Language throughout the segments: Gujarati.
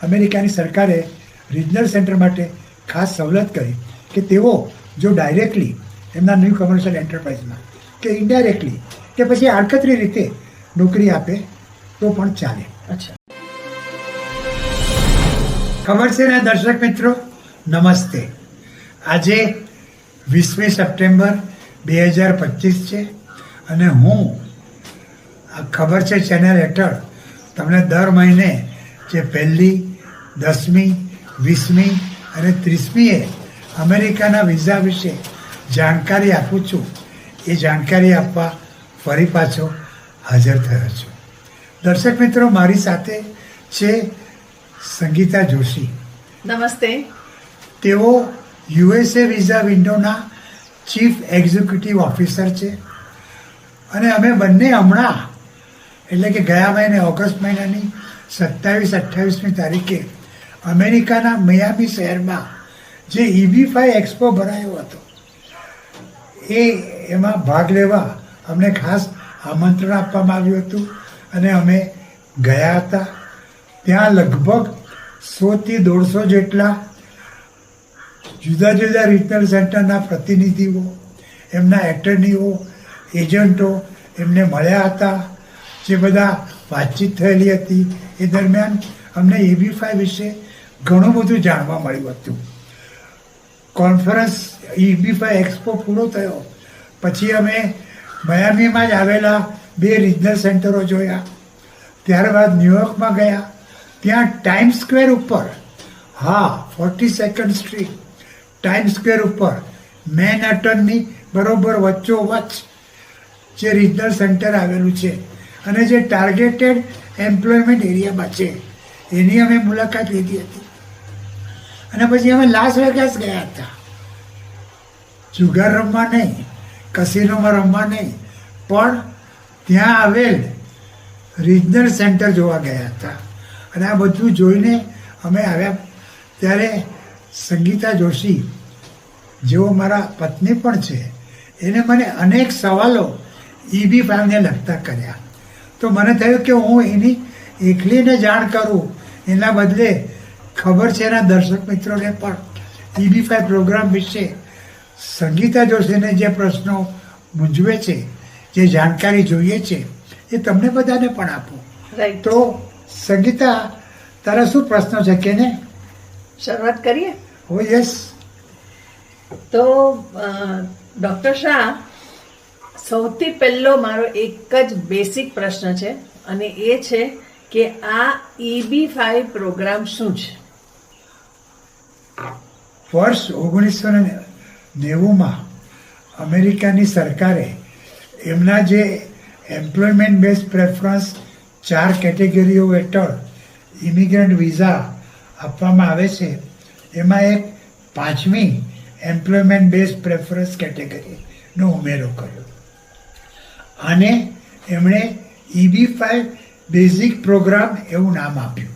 અમેરિકાની સરકારે રિજનલ સેન્ટર માટે ખાસ સવલત કરી કે તેઓ જો ડાયરેક્ટલી એમના ન્યૂ કમર્શિયલ એન્ટરપ્રાઇઝમાં કે ઇનડાયરેક્ટલી કે પછી આડકતરી રીતે નોકરી આપે તો પણ ચાલે. અચ્છા, ખબર છે ને દર્શક મિત્રો, નમસ્તે. આજે 20મી સપ્ટેમ્બર 2025 છે અને હું આ ખબર છે ચેનલ હેઠળ તમને દર મહિને જે 1લી, 10મી, 20મી અને 30મીએ અમેરિકાના વિઝા વિશે જાણકારી આપું છું. એ જાણકારી આપવા ફરી પાછો હાજર થયો છું. દર્શક મિત્રો, મારી સાથે છે સંગીતા જોશી. નમસ્તે. તેઓ USA વિઝા વિન્ડોના ચીફ એક્ઝિક્યુટિવ ઓફિસર છે અને અમે બંને હમણાં એટલે કે ગયા મહિને ઓગસ્ટ મહિનાની 27-28મી તારીખે અમેરિકાના મિયામી શહેરમાં જે EB5 એક્સપો ભરાયો હતો એમાં ભાગ લેવા અમને ખાસ આમંત્રણ આપવામાં આવ્યું હતું અને અમે ગયા હતા. ત્યાં લગભગ 100થી 150 જેટલા જુદા જુદા રિજનલ સેન્ટરના પ્રતિનિધિઓ, એમના એટર્નીઓ, એજન્ટો એમને મળ્યા હતા. જે બધા વાતચીત થયેલી હતી એ દરમિયાન અમને EB5 વિશે ઘણું બધું જાણવા મળ્યું હતું. કોન્ફરન્સ EB5 એક્સપો પૂરો થયો પછી અમે મયામીમાં જ આવેલા 2 રિજનલ સેન્ટરો જોયા. ત્યારબાદ ન્યુયોર્કમાં ગયા. ત્યાં ટાઈમ સ્ક્વેર ઉપર, 42nd સ્ટ્રીટ ટાઈમ સ્ક્વેર ઉપર મેનહટનની બરોબર વચ્ચોવચ્ચ જે રિજનલ સેન્ટર આવેલું છે અને જે ટાર્ગેટેડ એમ્પ્લોયમેન્ટ એરિયામાં છે એની અમે મુલાકાત લીધી હતી. અને પછી અમે લાસ વેગાસ ગયા હતા. જુગાર રમવા નહીં, કસિનોમાં રમવા નહીં, પણ ત્યાં આવેલ રિજનલ સેન્ટર જોવા ગયા હતા. અને આ બધું જોઈને અમે આવ્યા ત્યારે સંગીતા જોશી જેઓ મારા પત્ની પણ છે એને મને અનેક સવાલો EB5ને લગતા કર્યા. તો મને થયું કે હું એની એકલીને જાણ કરું એના બદલે ખબર છે એના દર્શક મિત્રોને પણ EB5 પ્રોગ્રામ વિશે સંગીતા જોશીને જે પ્રશ્નો મૂંઝવે છે, જે જાણકારી જોઈએ છે એ તમને બધાને પણ આપું. તો સંગીતા, તારા શું પ્રશ્નો છે કે ને? શરૂઆત કરીએ. ઓ યસ. તો ડૉક્ટર શાહ, સૌથી પહેલો મારો એક જ બેસિક પ્રશ્ન છે અને એ છે કે આ EB5 પ્રોગ્રામ શું છે? વર્ષ 1990માં અમેરિકાની સરકારે એમના જે એમ્પ્લોયમેન્ટ બેઝ પ્રેફરન્સ 4 કેટેગરીઓ હેઠળ ઇમિગ્રન્ટ વિઝા આપવામાં આવે છે એમાં એક 5મી એમ્પ્લોયમેન્ટ બેઝ પ્રેફરન્સ કેટેગરીનો ઉમેરો કર્યો. આને એમણે EB5 બેઝિક પ્રોગ્રામ એવું નામ આપ્યું.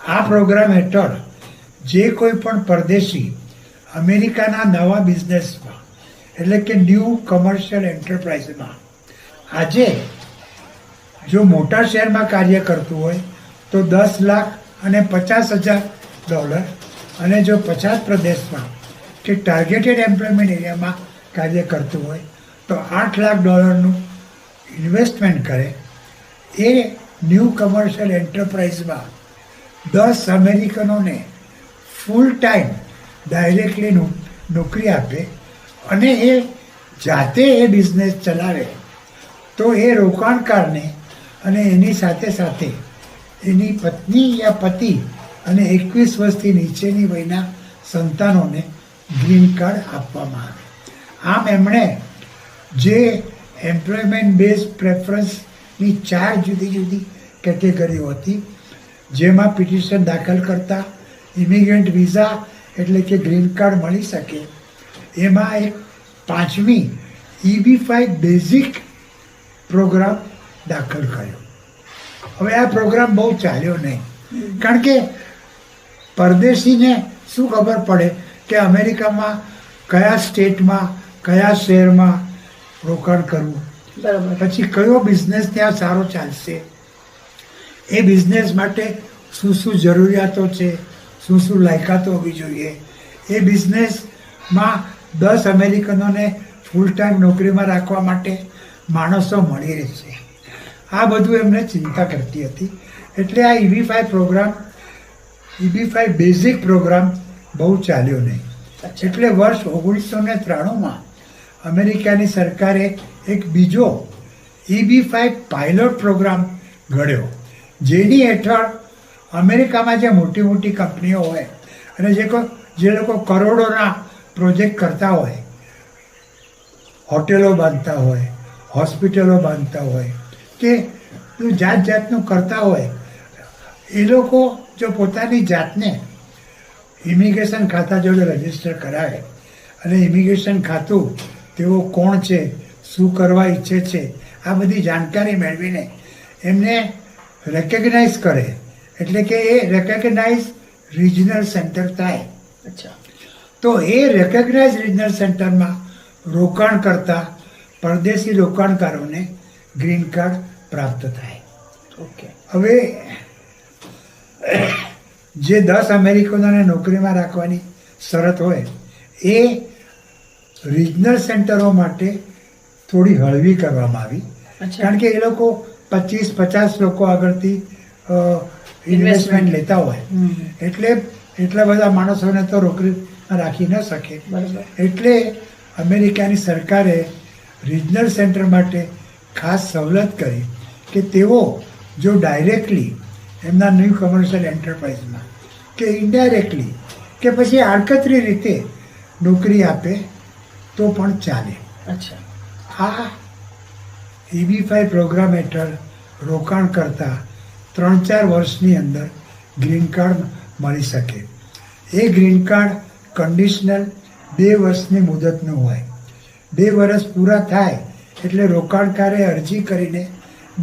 આ પ્રોગ્રામ હેઠળ જે કોઈ પણ પરદેશી અમેરિકાના નવા બિઝનેસમાં એટલે કે ન્યૂ કમર્શિયલ એન્ટરપ્રાઇઝમાં આજે જો મોટા શહેરમાં કાર્ય કરતું હોય તો $10,50,000 અને જો 50 પ્રદેશમાં કે ટાર્ગેટેડ એમ્પ્લોયમેન્ટ એરિયામાં કાર્ય કરતું હોય તો $8 લાખનું ઇન્વેસ્ટમેન્ટ કરે. એ ન્યૂ કમર્શિયલ એન્ટરપ્રાઇઝમાં 10 અમેરિકનોને ફૂલ ટાઈમ ડાયરેક્ટલી નોકરી આપે અને એ જાતે એ બિઝનેસ ચલાવે તો એ રોકાણકારને અને એની સાથે સાથે એની પત્ની યા પતિ અને 21 વર્ષથી નીચેની વયના સંતાનોને ગ્રીન કાર્ડ આપવામાં આવે. આમ એમણે જે એમ્પ્લોયમેન્ટ બેઝ પ્રેફરન્સની 4 જુદી જુદી કેટેગરીઓ હતી જેમાં પિટિશન દાખલ કરતા ઇમિગ્રન્ટ વિઝા એટલે કે ગ્રીન કાર્ડ મળી શકે એમાં એક 5મી EB5 બેઝિક પ્રોગ્રામ દાખલ કર્યો. હવે આ પ્રોગ્રામ બહુ ચાલ્યો નહીં કારણ કે પરદેશીને શું ખબર પડે કે અમેરિકામાં કયા સ્ટેટમાં, કયા શહેરમાં રોકાણ કરવું, પછી કયો બિઝનેસ ત્યાં સારો ચાલશે. એ બિઝનેસ માટે શું શું જરૂરિયાતો છે, શું શું લાયકાતો હોવી જોઈએ, એ બિઝનેસમાં 10 અમેરિકનોને ફૂલ ટાઈમ નોકરીમાં રાખવા માટે માણસો મળી રહેશે, આ બધું એમને ચિંતા કરતી હતી. એટલે આ EB-5 programme, EB-5 basic programme બહુ ચાલ્યો નહીં. એટલે વર્ષ 1993માં અમેરિકાની સરકારે એક બીજો EB-5 પાયલોટ પ્રોગ્રામ ઘડ્યો, જેની હેઠળ અમેરિકામાં જે મોટી મોટી કંપનીઓ હોય અને જે લોકો કરોડોના પ્રોજેક્ટ કરતા હોય, હોટેલો બાંધતા હોય, હોસ્પિટલો બાંધતા હોય કે જાત જાતનું કરતા હોય, એ લોકો જો પોતાની જાતને ઇમિગ્રેશન ખાતા જોડે રજીસ્ટર કરાવે અને ઇમિગ્રેશન ખાતું તેઓ કોણ છે, શું કરવા ઈચ્છે છે, આ બધી જાણકારી મેળવીને એમને રેકગ્નાઇઝ કરે, એટલે કે એ રેકગ્નાઇઝ રિજનલ સેન્ટર થાય. તો એ રેકગ્નાઇઝ રિજનલ સેન્ટરમાં રોકાણ કરતા પરદેશી રોકાણકારોને ગ્રીન કાર્ડ પ્રાપ્ત થાય. હવે જે 10 અમેરિકનોને નોકરીમાં રાખવાની શરત હોય એ રિજનલ સેન્ટરો માટે થોડી હળવી કરવામાં આવી, કારણ કે એ લોકો 25-50 લોકો આગળથી ઇન્વેસ્ટમેન્ટ લેતા હોય, એટલે એટલા બધા માણસોને તો નોકરીમાં રાખી ન શકે. એટલે અમેરિકાની સરકારે રિજનલ સેન્ટર માટે ખાસ સવલત કરી કે તેઓ જો ડાયરેક્ટલી એમના ન્યૂ કમર્શિયલ એન્ટરપ્રાઇઝમાં કે ઇનડાયરેક્ટલી કે પછી આડકતરી રીતે નોકરી આપે તો પણ ચાલે. આ EB-5 પ્રોગ્રામ હેઠળ રોકાણ કરતાં 3-4 વર્ષની અંદર ગ્રીન કાર્ડ મળી શકે. એ ગ્રીન કાર્ડ કન્ડિશનલ 2 વર્ષની મુદતનું હોય. 2 વર્ષ પૂરા થાય એટલે રોકાણકારે અરજી કરીને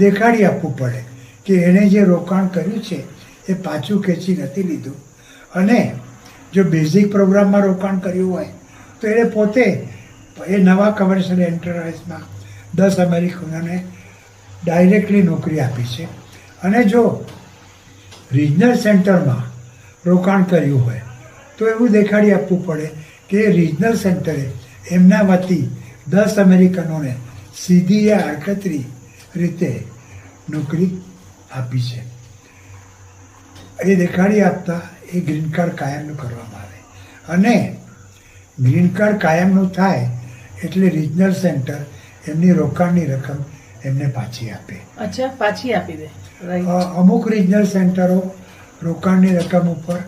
દેખાડી આપવું પડે કે એણે જે રોકાણ કર્યું છે એ પાછું ખેંચી નથી લીધું. અને જો બેઝિક પ્રોગ્રામમાં રોકાણ કર્યું હોય તો એને પોતે એ નવા કમર્શિયલ એન્ટરપ્રાઇઝમાં 10 અમેરિકનોને ડાયરેક્ટલી નોકરી આપી છે. અને જો રિજનલ સેન્ટરમાં રોકાણ કર્યું હોય તો એવું દેખાડી આપવું પડે કે રિજનલ સેન્ટરે એમના વતી 10 અમેરિકનોને સીધી યા આડકતરી રીતે નોકરી આપી છે. એ દેખાડી આપતા એ ગ્રીન કાર્ડ કાયમનું કરવામાં આવે, અને ગ્રીન કાર્ડ કાયમનું થાય એટલે રિજનલ સેન્ટર એમની રોકાણની રકમ એમને પાછી આપે. પાછી આપી દે. અમુક રિજનલ સેન્ટરો રોકાણની રકમ ઉપર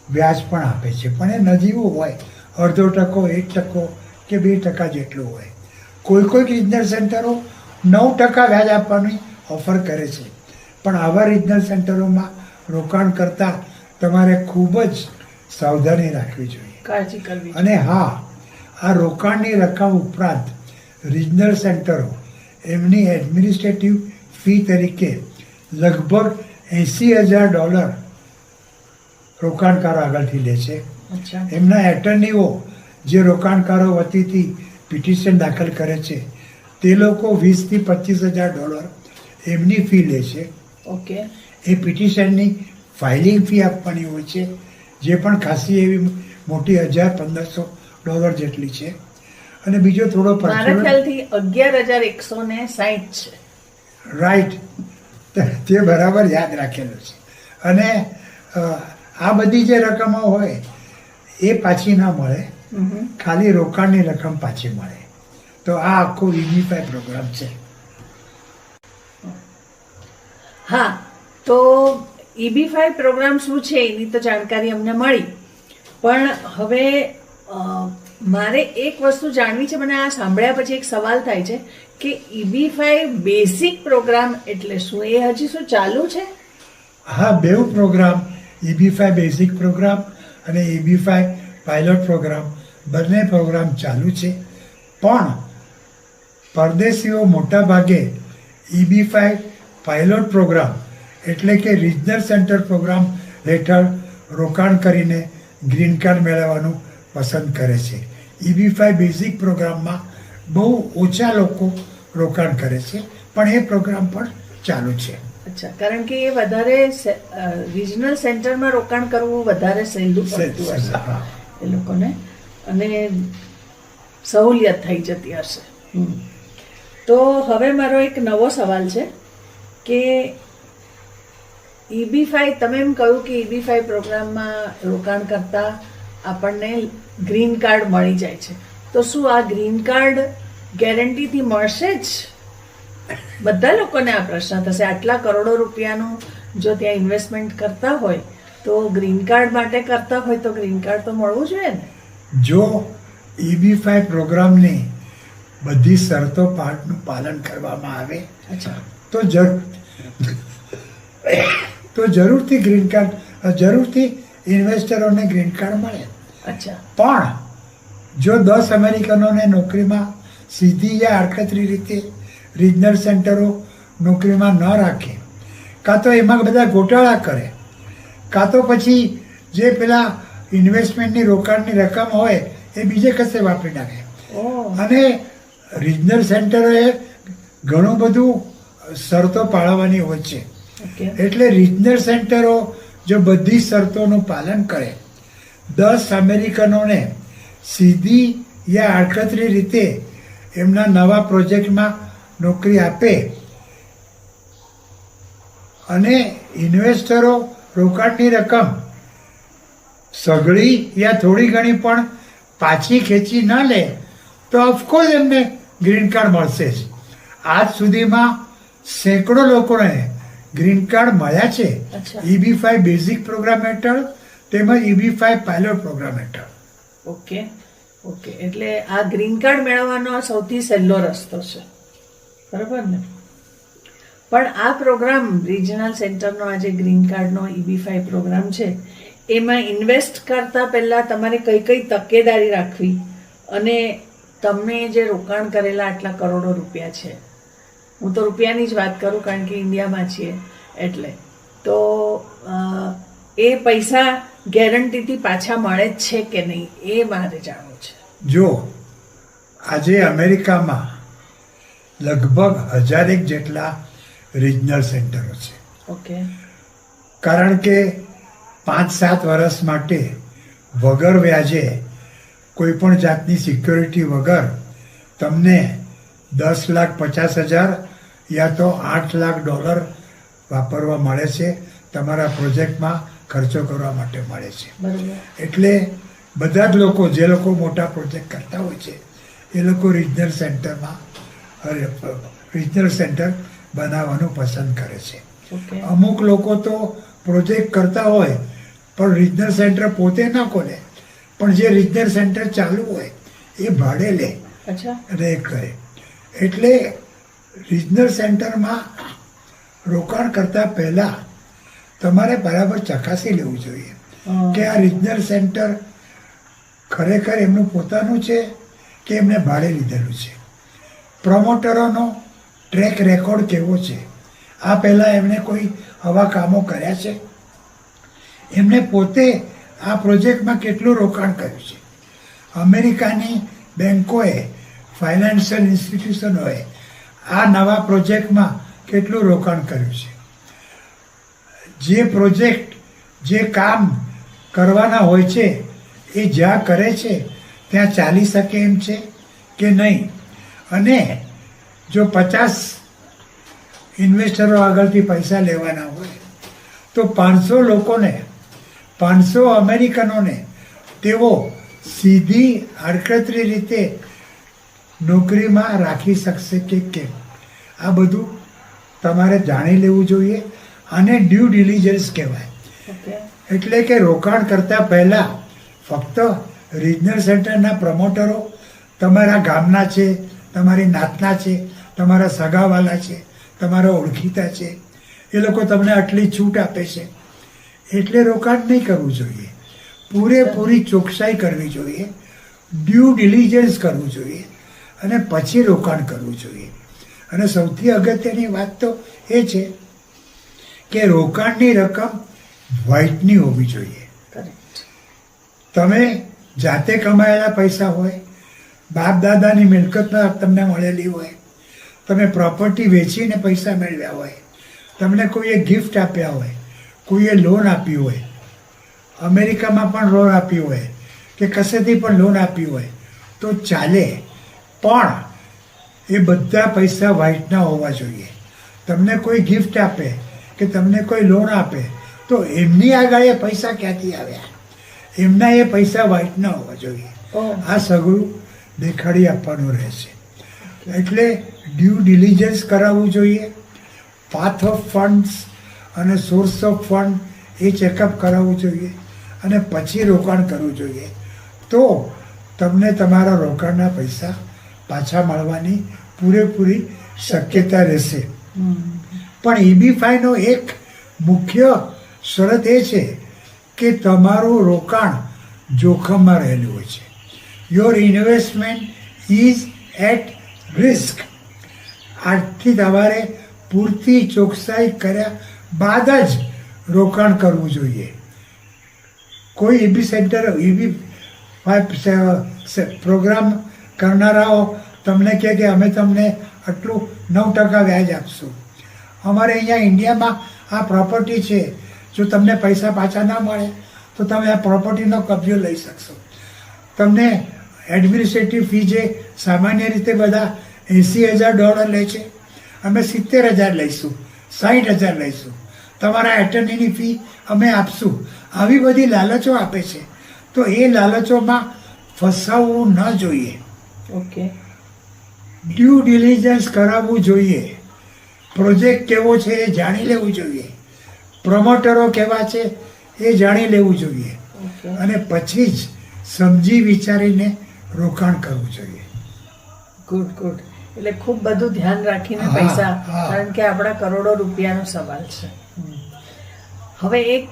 વ્યાજ પણ આપે છે, પણ એ નજીવું હોય, 0.5%, 1% કે 2% જેટલું હોય. કોઈ રિજનલ સેન્ટરો 9% વ્યાજ આપવાની ઓફર કરે છે, પણ આવા રિજનલ સેન્ટરોમાં રોકાણ કરતાં તમારે ખૂબ જ સાવધાની રાખવી જોઈએ, કાળજી કરવી. અને હા, આ રોકાણની રકમ ઉપરાંત રિજનલ સેન્ટરો એમની એડમિનિસ્ટ્રેટિવ ફી તરીકે લગભગ $80,000 રોકાણકારો આગળથી લે છે. એમના એટર્નીઓ જે રોકાણકારો વતીથી પિટિશન દાખલ કરે છે તે લોકો $20,000 થી $25,000 એમની ફી લે છે. એ પિટિશનની ફાઇલિંગ ફી આપવાની હોય છે, જે પણ ખાસી એવી મોટી $1,000-1,500 જેટલી છે. અને બીજો થોડો મારા ખ્યાલથી 11,160 છે. રાઈટ, તે બરાબર યાદ રાખેલું છે. અને આ બધી જે રકમો હોય એ પાછી ના મળે, ખાલી રોકાણની રકમ પાછી મળે. તો આ આખો EB-5 પ્રોગ્રામ છે. હા, તો EB-5 પ્રોગ્રામ શું છે એની તો જાણકારી અમને મળી, પણ હવે મારે એક વસ્તુ જાણવી છે. મને આ સાંભળ્યા પછી એક સવાલ થાય છે કે EB-5 બેઝિક પ્રોગ્રામ એટલે શું? એ હજી શું ચાલુ છે? હા, બેઉ પ્રોગ્રામ, EB-5 બેઝિક પ્રોગ્રામ અને EB-5 પાયલોટ પ્રોગ્રામ, બંને પ્રોગ્રામ ચાલુ છે. પણ પરદેશીઓ મોટા ભાગે EB-5 પાયલોટ પ્રોગ્રામ એટલે કે રિજનલ સેન્ટર પ્રોગ્રામ હેઠળ રોકાણ કરીને ગ્રીન કાર્ડ મેળવવાનું પસંદ કરે છે. EB-5 બેઝિક પ્રોગ્રામમાં બહુ ઓછા લોકો રોકાણ કરે છે, પણ એ પ્રોગ્રામ પણ ચાલુ છે. અચ્છા, કારણ કે એ વધારે રિજનલ સેન્ટરમાં રોકાણ કરવું વધારે સહેલું પડતું હશે હા. એ લોકોને, અને સહુલિયત થઈ જતી હશે. તો હવે મારો એક નવો સવાલ છે કે EB-5, તમે એમ કહ્યું કે EB-5 પ્રોગ્રામમાં રોકાણ કરતા આપણને ગ્રીન કાર્ડ મળી જાય છે, તો શું આ ગ્રીન કાર્ડ ગેરંટીથી મળશે જ? બધા લોકોને આ પ્રશ્ન થશે, આટલા કરોડો રૂપિયાનું જો ત્યાં ઇન્વેસ્ટમેન્ટ કરતા હોય તો ગ્રીન કાર્ડ માટે કરતા હોય તો ગ્રીન કાર્ડ તો મળવું જોઈએ ને. જો EB-5 પ્રોગ્રામની બધી શરતો પાલન કરવામાં આવે અચ્છા, તો જરૂરથી ગ્રીન કાર્ડ, જરૂરથી ઇન્વેસ્ટરોને ગ્રીન કાર્ડ મળે. અચ્છા, પણ જો 10 અમેરિકનોને નોકરીમાં સીધી યા આડકતરી રીતે રિજનલ સેન્ટરો નોકરીમાં ન રાખે, કાં તો એમાં બધા ગોટાળા કરે, કાં તો પછી જે પેલા ઇન્વેસ્ટમેન્ટની રોકાણની રકમ હોય એ બીજે કશે વાપરી નાખે. અને રિજનલ સેન્ટરોએ ઘણું બધું શરતો પાળવવાની હોય છે. એટલે રિજનલ સેન્ટરો જો બધી શરતોનું પાલન કરે, 10 અમેરિકનોને સીધી યા આડકતરી રીતે એમના નવા પ્રોજેક્ટમાં નોકરી આપે અને ઇન્વેસ્ટરો રોકાણની રકમ સઘળી યા થોડી ઘણી પણ પાછી ખેંચી ન લે તો ઓફકોર્સ એમને ગ્રીન કાર્ડ મળશે જ. આજ સુધીમાં સેંકડો લોકોને ગ્રીન કાર્ડ મળ્યા છે EB-5 બેઝિક પ્રોગ્રામ હેઠળ તેમજ EB-5 પાયલોટ પ્રોગ્રામ હેઠળ. ઓકે, એટલે આ ગ્રીન કાર્ડ મેળવવાનો સૌથી સહેલો રસ્તો છે, બરાબર ને? પણ આ પ્રોગ્રામ રિજનલ સેન્ટરનો આ જે ગ્રીન કાર્ડનો EB-5 પ્રોગ્રામ છે એમાં ઇન્વેસ્ટ કરતા પહેલા તમારે કઈ કઈ તકેદારી રાખવી, અને તમે જે રોકાણ કરેલા આટલા કરોડો રૂપિયા છે, હું તો રૂપિયાની જ વાત કરું કારણ કે ઇન્ડિયામાં છીએ એટલે, તો એ પૈસા ગેરંટીથી પાછા મળે જ છે કે નહીં એ મારે જાણવું છે. જો આજે અમેરિકામાં લગભગ 1000 જેટલા રિજનલ સેન્ટરો છે. ઓકે, કારણ કે 5-7 વર્ષ માટે વગર વ્યાજે કોઈ પણ જાતની સિક્યોરિટી વગર તમને $10,50,000 યા તો $8,00,000 વાપરવા મળે છે, તમારા પ્રોજેક્ટમાં ખર્ચો કરવા માટે મળે છે. બરાબર. એટલે બધા જ લોકો, જે લોકો મોટા પ્રોજેક્ટ કરતા હોય છે એ લોકો રિજનલ સેન્ટર બનાવવાનું પસંદ કરે છે. અમુક લોકો તો પ્રોજેક્ટ કરતા હોય પણ રિજનલ સેન્ટર પોતે ના ખોલે, પણ જે રિજનલ સેન્ટર ચાલુ હોય એ ભાડે લે અને એ કરે. એટલે રિજનલ સેન્ટરમાં રોકાણ કરતા પહેલા તમારે બરાબર ચકાસી લેવું જોઈએ કે આ રિજનલ સેન્ટર ખરેખર એમનું પોતાનું છે કે એમને ભાડે લીધેલું છે. પ્રમોટરોનો ટ્રેક રેકોર્ડ કેવો છે, આ પહેલાં એમણે કોઈ આવા કામો કર્યા છે, એમણે પોતે આ પ્રોજેક્ટમાં કેટલું રોકાણ કર્યું છે. અમેરિકાની બેન્કોએ, ફાઇનાન્શિયલ ઇન્સ્ટિટ્યુશનોએ આ નવા પ્રોજેક્ટમાં કેટલું રોકાણ કર્યું છે. જે પ્રોજેક્ટ, જે કામ કરવાના હોય છે એ જ્યાં કરે છે ત્યાં ચાલી શકે એમ છે કે નહીં. અને જો 50 ઇન્વેસ્ટરો આગળથી પૈસા લેવાના હોય તો 500 લોકોને, 500 અમેરિકનોને તેઓ સીધી આડકતરી રીતે નોકરીમાં રાખી શકશે કે કેમ, આ બધું તમારે જાણી લેવું જોઈએ. આને ડ્યુ ડિલિજન્સ કહેવાય. એટલે કે રોકાણ કરતા પહેલાં ફક્ત રિજનલ સેન્ટરના પ્રમોટરો તમારા ગામના છે, તમારી નાતના છે, તમારા સગાવાલા છે, તમારા ઓળખીતા છે, એ લોકો તમને આટલી છૂટ આપે છે એટલે રોકાણ નહીં કરવું જોઈએ. પૂરેપૂરી ચોકસાઈ કરવી જોઈએ, ડ્યુ ડિલિજન્સ કરવું જોઈએ અને પછી રોકાણ કરવું જોઈએ. અને સૌથી અગત્યની વાત તો એ છે કે રોકાણની રકમ વ્હાઇટની હોવી જોઈએ. તમે જાતે કમાયેલા પૈસા હોય, બાપ દાદાની મિલકતમાં તમને મળેલી હોય, તમે પ્રોપર્ટી વેચીને પૈસા મેળવ્યા હોય, તમને કોઈએ ગિફ્ટ આપ્યા હોય, કોઈએ લોન આપી હોય, અમેરિકામાં પણ લોન આપી હોય કે કશેથી પણ લોન આપી હોય તો ચાલે, પણ એ બધા પૈસા વ્હાઇટના હોવા જોઈએ. તમને કોઈ ગિફ્ટ આપે કે તમને કોઈ લોન આપે તો એમની આગળ એ પૈસા ક્યાંથી આવ્યા, એમના એ પૈસા વ્હાઇટના હોવા જોઈએ. આ સગળું દેખાડી આપવાનું રહેશે. એટલે ડ્યુ ડિલિજન્સ કરાવવું જોઈએ, પાથ ઓફ ફંડ્સ અને source of fund A checkup કરાવવું જોઈએ અને પછી રોકાણ કરવું જોઈએ. તો તમને તમારા રોકાણના પૈસા પાછા મળવાની પૂરેપૂરી શક્યતા રહેશે. પણ EB-5નો એક મુખ્ય શરત એ છે કે તમારું રોકાણ જોખમમાં રહેલું હોય છે. Your investment is at risk. આજથી તમારે પૂરતી ચોકસાઈ કર્યા બાદ જ રોકાણ કરવું જોઈએ. કોઈ EB-5 પ્રોગ્રામ કરનારાઓ તમને કહે કે અમે તમને આટલું 9% વ્યાજ આપશું. અમારે અહીંયા ઇન્ડિયામાં આ પ્રોપર્ટી છે, જો તમને પૈસા પાછા ના મળે તો તમે આ પ્રોપર્ટીનો કબજો લઈ શકશો. તમને એડમિનિસ્ટ્રેટિવ ફી જે સામાન્ય રીતે બધા $80,000 લે છે, અમે 70,000 લઈશું, 60,000 લઈશું. તમારા એટર્નીની ફી અમે આપશું. આવી બધી લાલચો આપે છે, તો એ લાલચોમાં ફસાવવું ન જોઈએ. ઓકે, ડ્યુ ડિલિજન્સ કરાવવું જોઈએ. પ્રોજેક્ટ કેવો છે એ જાણી લેવું જોઈએ. પ્રમોટરો કેવા છે એ જાણી લેવું જોઈએ. અને પછી જ સમજી વિચારીને રોકાણ કરવું જોઈએ. Good good. એટલે ખૂબ બધું ધ્યાન રાખીને પૈસા, કારણ કે આપણા કરોડો રૂપિયાનો સવાલ છે. હવે એક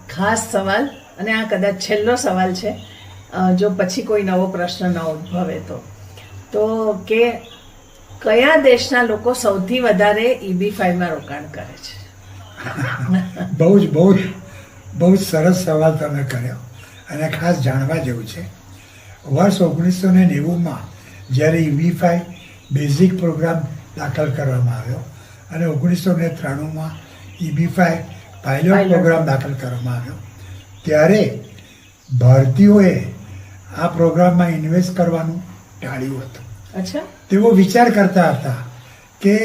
ખાસ સવાલ, અને આ કદાચ છેલ્લો સવાલ છે, જો પછી કોઈ નવો પ્રશ્ન ન ઉદ્ભવે તો કે કયા દેશના લોકો સૌથી વધારે EB-5માં રોકાણ કરે છે? બહુ જ સરસ સવાલ તમે કર્યો અને ખાસ જાણવા જેવું છે. વર્ષ 1990માં જ્યારે EB-5 બેઝિક પ્રોગ્રામ દાખલ કરવામાં આવ્યો અને 1993માં EB-5 પાયલોટ પ્રોગ્રામ દાખલ કરવામાં આવ્યો, ત્યારે ભારતીયોએ આ પ્રોગ્રામમાં ઇન્વેસ્ટ કરવાનું ટાળ્યું હતું. અચ્છા. તેઓ વિચાર કરતા હતા કે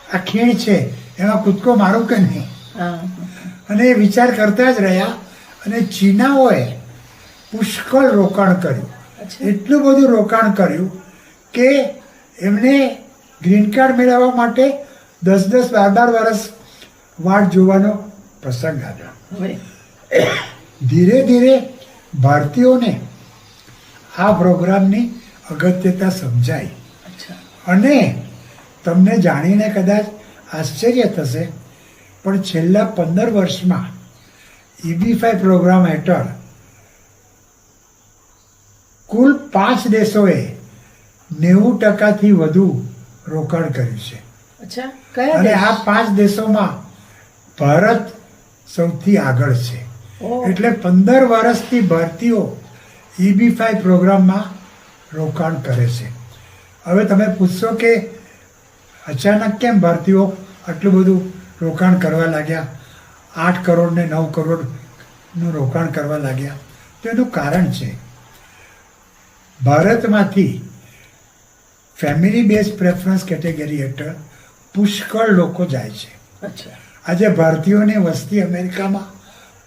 આ ખીણ છે, એમાં કૂદકો મારું કે નહીં, અને એ વિચાર કરતા જ રહ્યા. અને ચીનાઓએ પુષ્કળ રોકાણ કર્યું, એટલું બધું રોકાણ કર્યું કે એમને ગ્રીન કાર્ડ મેળવવા માટે 10-10, 12 વર્ષ વાટ જોવાનો પ્રસંગ આવ્યો. ધીરે ધીરે ભારતીયોને આ પ્રોગ્રામની અગત્યતા સમજાઈ. અને તમને જાણીને કદાચ આશ્ચર્ય થશે, પણ છેલ્લા 15 વર્ષમાં EB-5 પ્રોગ્રામ હેઠળ કુલ 5 દેશોએ 90%થી વધુ રોકાણ કર્યું છે. અને આ 5 દેશોમાં ભારત સૌથી આગળ છે. એટલે 15 વર્ષથી ભારતીયો EB-5 પ્રોગ્રામમાં રોકાણ કરે છે. હવે તમે પૂછશો કે અચાનક કેમ ભારતીયો આટલું બધું રોકાણ કરવા લાગ્યા, 8 કરોડ ને 9 કરોડનું રોકાણ કરવા લાગ્યા? તો એનું કારણ છે, ભારતમાંથી ફેમિલી બેઝ પ્રેફરન્સ કેટેગરી હેઠળ પુષ્કળ લોકો જાય છે. આજે ભારતીયોની વસ્તી અમેરિકામાં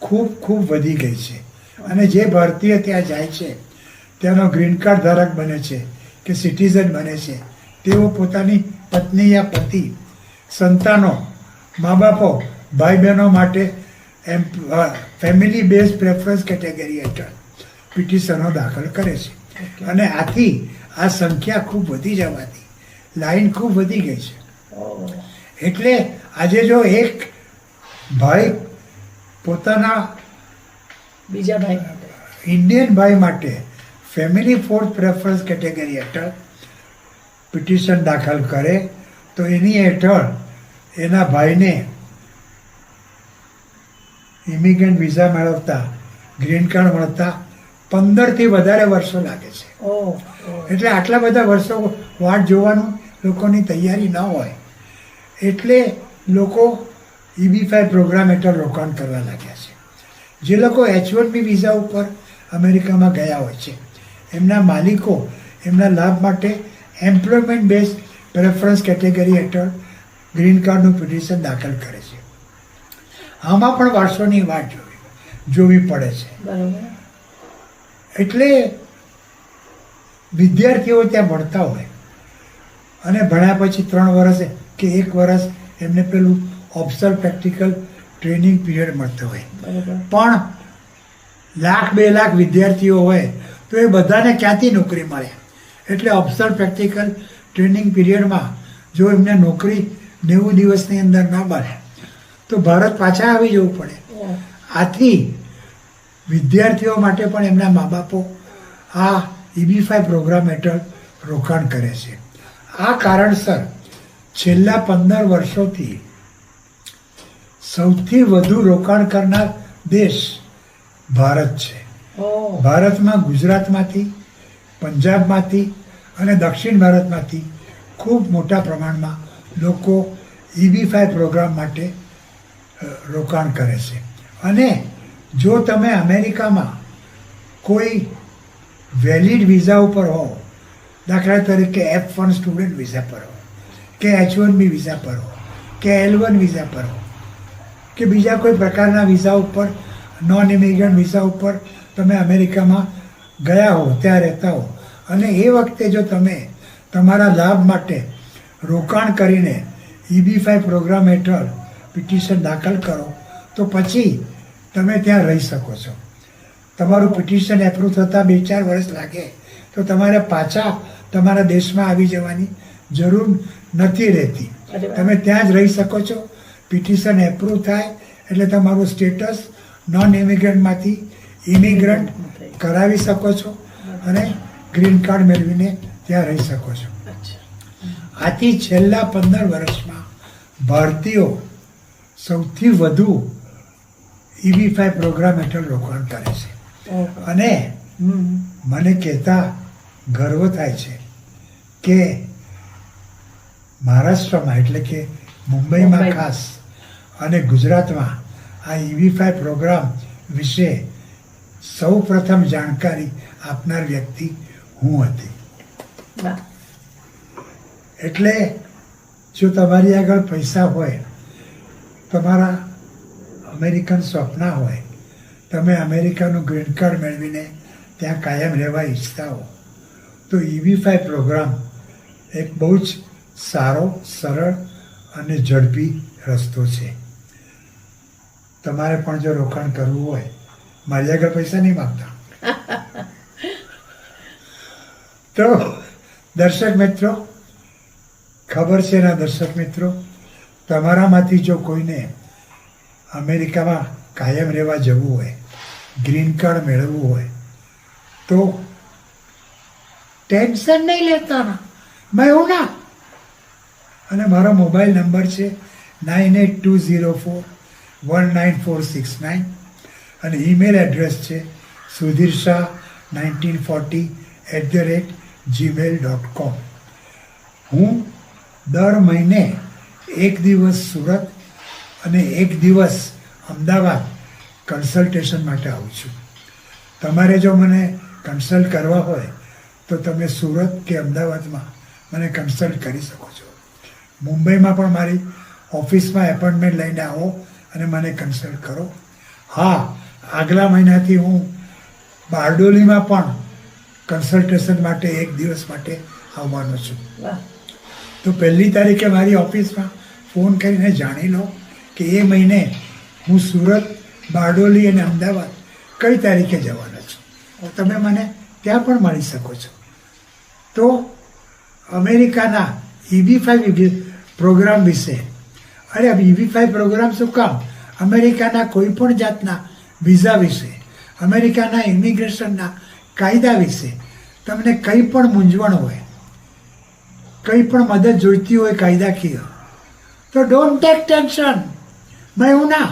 ખૂબ વધી ગઈ છે. અને જે ભારતીય ત્યાં જાય છે, ત્યાંનો ગ્રીન કાર્ડ ધારક બને છે કે સિટીઝન બને છે, તેઓ પોતાની પત્ની યા પતિ, સંતાનો, મા બાપો, ભાઈ બહેનો માટે ફેમિલી બેઝ પ્રેફરન્સ કેટેગરી હેઠળ પિટિશનો દાખલ કરે છે. અને આથી આ સંખ્યા ખૂબ વધી જવાથી લાઈન ખૂબ વધી ગઈ છે. એટલે આજે જો એક ભાઈ પોતાના બીજા ભાઈ ઇન્ડિયન ભાઈ માટે ફેમિલી ફોર્થ પ્રેફરન્સ કેટેગરી હેઠળ પિટિશન દાખલ કરે તો એની હેઠળ એના ભાઈને ઇમિગ્રન્ટ વિઝા મેળવતા, ગ્રીન કાર્ડ મળતા 15થી વધારે વર્ષો લાગે છે. એટલે આટલા બધા વર્ષો વાટ જોવાનું લોકોની તૈયારી ન હોય, એટલે લોકો EB-5 પ્રોગ્રામ હેઠળ રોકાણ કરવા લાગ્યા છે. જે લોકો H-1B વિઝા ઉપર અમેરિકામાં ગયા હોય છે એમના માલિકો એમના લાભ માટે એમ્પ્લોયમેન્ટ બેઝ પ્રેફરન્સ કેટેગરી હેઠળ ગ્રીન કાર્ડનું પિટિશન દાખલ કરે છે. આમાં પણ વર્ષોની વાટ જોવી પડે છે. બરોબર. એટલે વિદ્યાર્થીઓ ત્યાં ભણતા હોય અને ભણ્યા પછી 3 વર્ષ કે 1 વર્ષ એમને પેલું ઓબ્સર્વ પ્રેક્ટિકલ ટ્રેનિંગ પીરિયડ મળતો હોય. બરોબર. પણ 1,00,000 2 લાખ વિદ્યાર્થીઓ હોય તો એ બધાને ક્યાંથી નોકરી મળે? એટલે ઓબ્સર્વ પ્રેક્ટિકલ ટ્રેનિંગ પીરિયડમાં જો એમને નોકરી 90 દિવસની અંદર ના મળે તો ભારત પાછા આવી જવું પડે. આથી વિદ્યાર્થીઓ માટે પણ એમના મા બાપો આ EB-5 પ્રોગ્રામ હેઠળ રોકાણ કરે છે. આ કારણસર છેલ્લા 15 વર્ષોથી સૌથી વધુ રોકાણ કરનાર દેશ ભારત છે. ભારતમાં ગુજરાતમાંથી, પંજાબમાંથી અને દક્ષિણ ભારતમાંથી ખૂબ મોટા પ્રમાણમાં લોકો EB-5 પ્રોગ્રામ માટે રોકાણ કરે છે. અને જો તમે અમેરિકામાં કોઈ વેલિડ વિઝા ઉપર હો, દાખલા તરીકે F-1 સ્ટુડન્ટ વિઝા પર હો કે H-1B વિઝા પર હો કે L-1 વિઝા પર હો કે બીજા કોઈ પ્રકારના વિઝા ઉપર, નોન ઇમિગ્રન્ટ વિઝા ઉપર તમે અમેરિકામાં ગયા હો, ત્યાં રહેતા હો અને એ વખતે જો તમે તમારા લાભ માટે રોકાણ કરીને EB-5 પ્રોગ્રામ હેઠળ પિટિશન દાખલ કરો તો પછી તમે ત્યાં રહી શકો છો. તમારું પિટિશન એપ્રૂવ થતાં 2-4 વર્ષ લાગે તો તમારે પાછા તમારા દેશમાં આવી જવાની જરૂર નથી રહેતી. તમે ત્યાં જ રહી શકો છો. પિટિશન એપ્રૂવ થાય એટલે તમારું સ્ટેટસ નોન ઇમિગ્રન્ટમાંથી ઇમિગ્રન્ટ કરાવી શકો છો અને ગ્રીન કાર્ડ મેળવીને ત્યાં રહી શકો છો. આથી છેલ્લા 15 વર્ષમાં ભારતીયો સૌથી વધુ EB-5 પ્રોગ્રામ હેઠળ રોકાણ કરે છે. અને મને કહેતા ગર્વ થાય છે કે મહારાષ્ટ્રમાં એટલે કે મુંબઈમાં ખાસ અને ગુજરાતમાં આ EB-5 પ્રોગ્રામ વિશે સૌ પ્રથમ જાણકારી આપનાર વ્યક્તિ હું હતી. એટલે જો તમારી આગળ પૈસા હોય, તમારા અમેરિકન સ્વપ્ન હોય, તમે અમેરિકાનું ગ્રીન કાર્ડ મેળવીને ત્યાં કાયમ રહેવા ઈચ્છતા હો તો EB-5 પ્રોગ્રામ એક બહુ જ સારો, સરળ અને ઝડપી રસ્તો છે. તમારે પણ જો રોકાણ કરવું હોય, મારી આગળ પૈસા નહીં માગતા. તો દર્શક મિત્રો, ખબર છે ના દર્શક મિત્રો, તમારામાંથી જો કોઈને અમેરિકામાં કાયમ રહેવા જવું હોય, ગ્રીન કાર્ડ મેળવવું હોય તો ટેન્શન નહીં લેતા ના, મેં હું ના. અને મારો મોબાઈલ નંબર છે 9820419469 અને ઈમેલ એડ્રેસ છે sudhirsha1940@gmail.com. હું દર મહિને 1 દિવસ સુરત અને 1 દિવસ અમદાવાદ કન્સલ્ટેશન માટે આવું છું. તમારે જો મને કન્સલ્ટ કરવા હોય તો તમે સુરત કે અમદાવાદમાં મને કન્સલ્ટ કરી શકો છો. મુંબઈમાં પણ મારી ઓફિસમાં એપોઇન્ટમેન્ટ લઈને આવો અને મને કન્સલ્ટ કરો. હા, આગલા મહિનાથી હું બારડોલીમાં પણ કન્સલ્ટેશન માટે 1 દિવસ માટે આવવાનો છું. તો 1 તારીખે મારી ઓફિસમાં ફોન કરીને જાણી લો કે એ મહિને હું સુરત, બારડોલી અને અમદાવાદ કઈ તારીખે જવાનો છું. તમે મને ત્યાં પણ મળી શકો છો. તો અમેરિકાના EB-5 પ્રોગ્રામ વિશે, અરે EB-5 પ્રોગ્રામ શું કામ, અમેરિકાના કોઈ પણ જાતના વિઝા વિશે, અમેરિકાના ઇમિગ્રેશનના કાયદા વિશે તમને કંઈ પણ મૂંઝવણ હોય, કંઈ પણ મદદ જોઈતી હોય કાયદાકીય, તો ડોન્ટ ટેક ટેન્શન. મેં હું ના